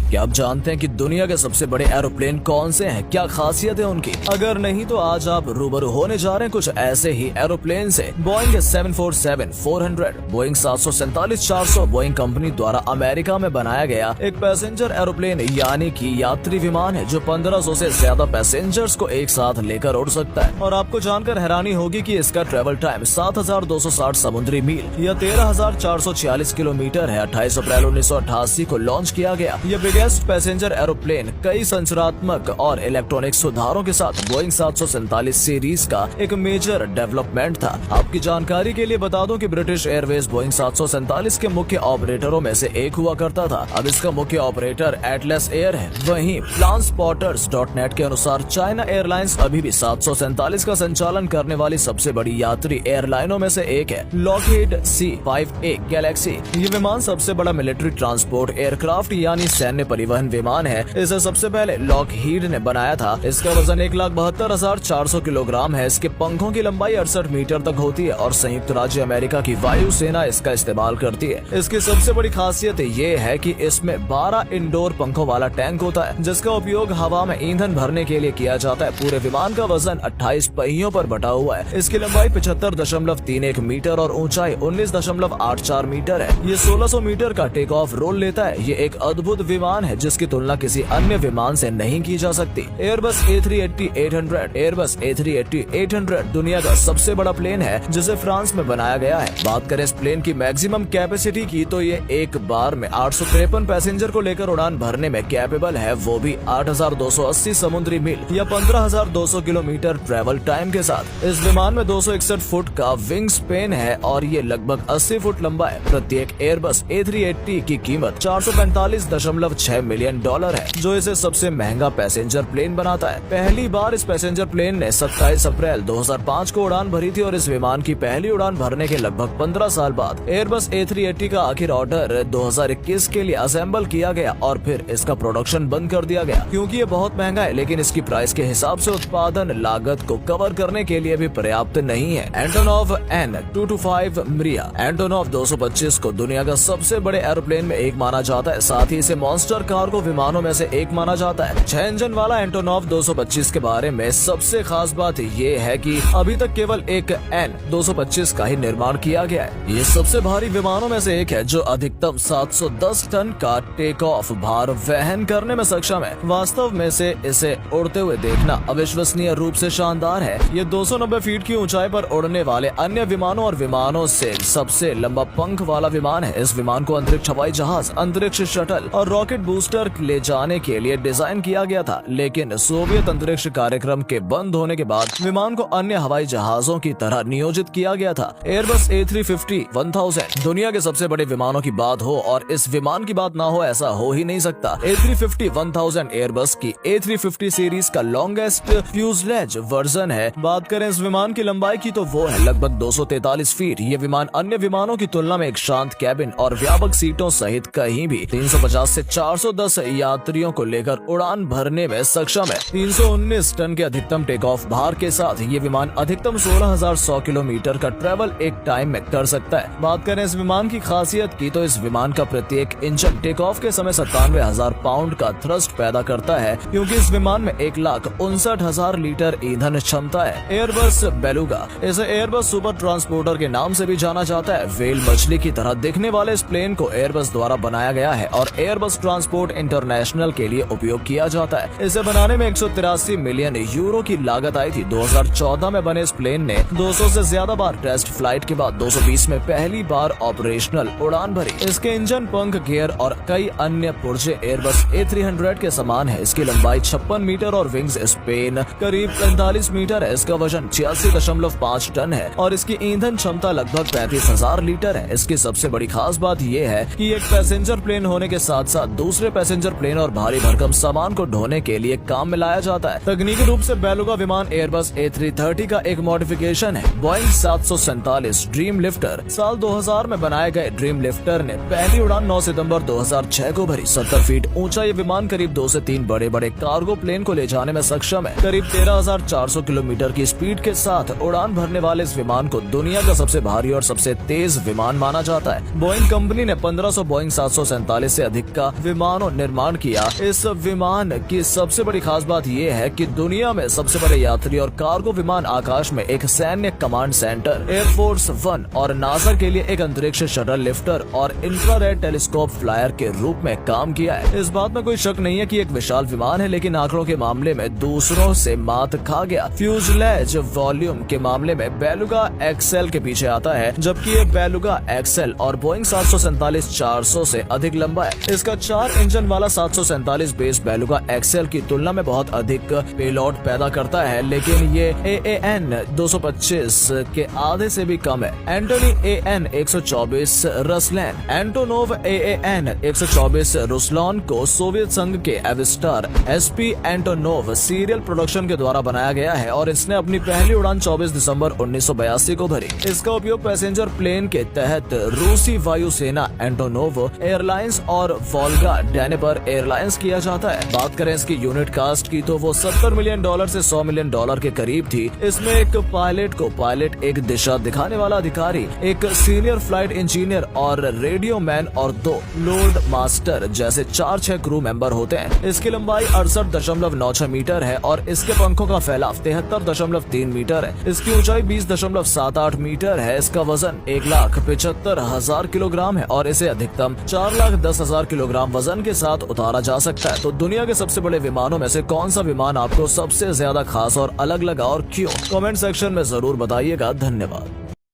क्या आप जानते हैं कि दुनिया के सबसे बड़े एरोप्लेन कौन से हैं? क्या खासियत है उनकी? अगर नहीं तो आज आप रूबरू होने जा रहे हैं कुछ ऐसे ही एरोप्लेन से। बोइंग 747-400, बोइंग 747-400 बोइंग कंपनी द्वारा अमेरिका में बनाया गया एक पैसेंजर एरोप्लेन यानी कि यात्री विमान है जो 1500 से ज्यादा पैसेंजर्स को एक साथ लेकर उड़ सकता है। और आपको जानकर हैरानी होगी कि इसका ट्रेवल टाइम 7260 समुद्री मील या 13446 किलोमीटर है। 28 अप्रैल 1988 को लॉन्च किया गया। ये बिगेस्ट पैसेंजर एरोप्लेन कई संरचनात्मक और इलेक्ट्रॉनिक सुधारों के साथ बोइंग 747 सीरीज का एक मेजर डेवलपमेंट था। आपकी जानकारी के लिए बता दूं कि ब्रिटिश एयरवेज बोइंग 747 के मुख्य ऑपरेटरों में से एक हुआ करता था। अब इसका मुख्य ऑपरेटर एटलस एयर है। वहीं planspotters.net के अनुसार चाइना एयरलाइंस अभी भी 747 का संचालन करने वाली सबसे बड़ी यात्री एयरलाइनों में से एक है। लॉकहीड C-5A गैलेक्सी ये विमान सबसे बड़ा मिलिट्री ट्रांसपोर्ट एयरक्राफ्ट यानी सैन्य परिवहन विमान है। इसे सबसे पहले लॉकहीड ने बनाया था। इसका वजन 1,72,400 किलोग्राम है। इसके पंखों की लंबाई 68 मीटर तक होती है और संयुक्त राज्य अमेरिका की वायु सेना इसका इस्तेमाल करती है। इसकी सबसे बड़ी खासियत ये है कि इसमें 12 इंडोर पंखों वाला टैंक होता है जिसका उपयोग हवा में ईंधन भरने के लिए किया जाता है। पूरे विमान का वजन 28 पहियों पर बटा हुआ है। इसकी लंबाई 75.31 मीटर और ऊंचाई 19.84 मीटर है। ये 1600 मीटर का टेक ऑफ रोल लेता है। ये एक अद्भुत विमान है जिसकी तुलना किसी अन्य विमान से नहीं की जा सकती। एयरबस A380-800 एयरबस A380-800 दुनिया का सबसे बड़ा प्लेन है जिसे फ्रांस में बनाया गया है। बात करें इस प्लेन की मैक्सिमम कैपेसिटी की तो ये एक बार में 853 पैसेंजर को लेकर उड़ान भरने में कैपेबल है, वो भी 8280 समुद्री मील या 15200 किलोमीटर ट्रेवल टाइम के साथ। इस विमान में 261 फुट का विंग स्पेन है और ये लगभग 80 फुट लंबा है। प्रत्येक एयरबस A380 की कीमत $445.6 मिलियन है जो इसे सबसे महंगा पैसेंजर प्लेन बनाता है। पहली बार इस पैसेंजर प्लेन ने 27 अप्रैल 2005 को उड़ान भरी थी और इस विमान की पहली उड़ान भरने के लगभग 15 साल बाद एयरबस A380 का आखिर ऑर्डर 2021 के लिए असेंबल किया गया और फिर इसका प्रोडक्शन बंद कर दिया गया क्योंकि ये बहुत महंगा है। लेकिन इसकी प्राइस के हिसाब से उत्पादन लागत को कवर करने के लिए भी पर्याप्त नहीं है। एंटोनोव N225 मिरिया एंटोनोव 225 को दुनिया का सबसे बड़े एरोप्लेन में एक माना जाता है। साथ ही इसे मॉन्स्टर कार्गो विमानों में से एक माना जाता है। 6 इंजन वाला एंटोनोव 225 के बारे में सबसे खास बात ये है कि अभी तक केवल एक N225 का ही निर्माण किया गया है। ये सबसे भारी विमानों में से एक है जो अधिकतम 710 टन का टेक ऑफ भार वहन करने में सक्षम है। वास्तव में से इसे उड़ते हुए देखना अविश्वसनीय रूप से शानदार है। ये 290 फीट की ऊंचाई पर उड़ने वाले अन्य विमानों और विमानों से सबसे लंबा पंख वाला विमान है। इस विमान को अंतरिक्ष हवाई जहाज, अंतरिक्ष शटल और रॉकेट बूस्टर ले जाने के लिए डिजाइन किया गया था, लेकिन सोवियत अंतरिक्ष कार्यक्रम के बंद होने के बाद विमान को अन्य हवाई जहाजों की तरह नियोजित किया गया था। एयरबस A350-1000 दुनिया के सबसे बड़े विमानों की बात हो और इस विमान की बात ना हो ऐसा हो ही नहीं सकता। A350-1000 एयरबस की A350 सीरीज का लॉन्गेस्ट फ्यूजलेज वर्जन है। बात करें इस विमान की लंबाई की तो वो है लगभग 243 फीट। ये विमान अन्य विमानों की तुलना में एक शांत कैबिन और व्यापक सीटों सहित कहीं भी 350 से 410 यात्रियों को लेकर उड़ान भरने में सक्षम है। 319 टन के अधिकतम टेक ऑफ भार के साथ ये विमान अधिकतम 16,100 किलोमीटर का ट्रेवल एक टाइम में कर सकता है। बात करें इस विमान की खासियत की तो इस विमान का प्रत्येक इंजन टेक ऑफ के समय 97,000 पाउंड का थ्रस्ट पैदा करता है क्योंकि इस विमान में 1,59,000 लीटर ईंधन क्षमता है। एयरबस बेलुगा इसे एयरबस सुपर ट्रांसपोर्टर के नाम से भी जाना जाता है। व्हेल मछली की तरह दिखने वाले इस प्लेन को एयरबस द्वारा बनाया गया है और एयरबस ट्रांसपोर्ट इंटरनेशनल के लिए उपयोग किया जाता है। इसे बनाने में 183 मिलियन यूरो की लागत आई थी। 2014 में बने इस प्लेन ने 200 से ज्यादा बार टेस्ट फ्लाइट के बाद 220 में पहली बार ऑपरेशनल उड़ान भरी। इसके इंजन, पंख, गियर और कई अन्य पुर्जे एयरबस A300 के समान है। इसकी लंबाई 56 मीटर और विंग्स स्पेन करीब 45 मीटर है। इसका वजन 86.5 टन है और इसकी ईंधन क्षमता लगभग 35,000 लीटर है। इसकी सबसे बड़ी खास बात यह है कि एक पैसेंजर प्लेन होने के साथ साथ दूसरे पैसेंजर प्लेन और भारी भरकम सामान को ढोने के लिए काम में लाया जाता है। तकनीकी रूप से बेलुगा विमान एयरबस A330 का एक मॉडिफिकेशन है। बोइंग 747 ड्रीम लिफ्टर साल 2000 में बनाए गए ड्रीम लिफ्टर ने पहली उड़ान 9 सितंबर 2006 को भरी। 70 फीट ऊंचा ये विमान करीब 2 से 3 बड़े बड़े कार्गो प्लेन को ले जाने में सक्षम है। करीब 13,400 किलोमीटर की स्पीड के साथ उड़ान भरने वाले इस विमान को दुनिया का सबसे भारी और सबसे तेज विमान माना जाता है। बोइंग कंपनी ने 1500 बोइंग 747 से अधिक का विमानों निर्माण किया। इस विमान की सबसे बड़ी खास बात यह है कि दुनिया में सबसे बड़े यात्री और कार्गो विमान आकाश में एक सैन्य कमांड सेंटर, एयरफोर्स वन और नासा के लिए एक अंतरिक्ष शटल लिफ्टर और इंफ्रारेड टेलीस्कोप फ्लायर के रूप में काम किया है। इस बात में कोई शक नहीं है कि एक विशाल विमान है, लेकिन आंकड़ों के मामले में दूसरों से मात खा गया। फ्यूजलेज वॉल्यूम के मामले में बेलुगा एक्सएल के पीछे आता है, जबकि ये बेलुगा एक्सएल और बोइंग 747-400 से अधिक लंबा है। इसका 4 इंजन वाला 747 बेस बेलुगा एक्सएल की तुलना में बहुत अधिक पेलोड पैदा करता है, लेकिन ये AAN 225 के आधे से भी कम है। एंटोनी AN 124 रसलैन एंटोनोव AAN 124 रुसलॉन को सोवियत संघ के एविस्टार SP एंटोनोव सीरियल प्रोडक्शन के द्वारा बनाया गया है और इसने अपनी पहली उड़ान 24 दिसंबर 1982 को भरी। इसका उपयोग पैसेंजर प्लेन के तहत रूसी वायुसेना एंटोनोव एयरलाइंस और वोल्गा डैनेपर एयरलाइंस किया जाता है। बात करें इसकी यूनिट कास्ट की तो वो $70 मिलियन से $100 मिलियन के करीब थी। इसमें एक पायलट को पायलट, एक दिशा दिखाने वाला अधिकारी, एक सीनियर फ्लाइट इंजीनियर और रेडियो मैन और 2 लोड मास्टर जैसे 4-6 क्रू मेंबर होते हैं। इसकी लंबाई 68.96 मीटर है और इसके पंखों का फैलाव 73.3 मीटर है। इसकी ऊंचाई 20.78 मीटर है। इसका वजन 1,75,000 किलोग्राम है और इसे अधिकतम 4,10,000 किलोग्राम वजन के साथ उतारा जा सकता है। तो दुनिया के सबसे बड़े विमानों में से कौन सा विमान आपको सबसे ज्यादा खास और अलग लगा और क्यों? कमेंट सेक्शन में जरूर बताइएगा। धन्यवाद।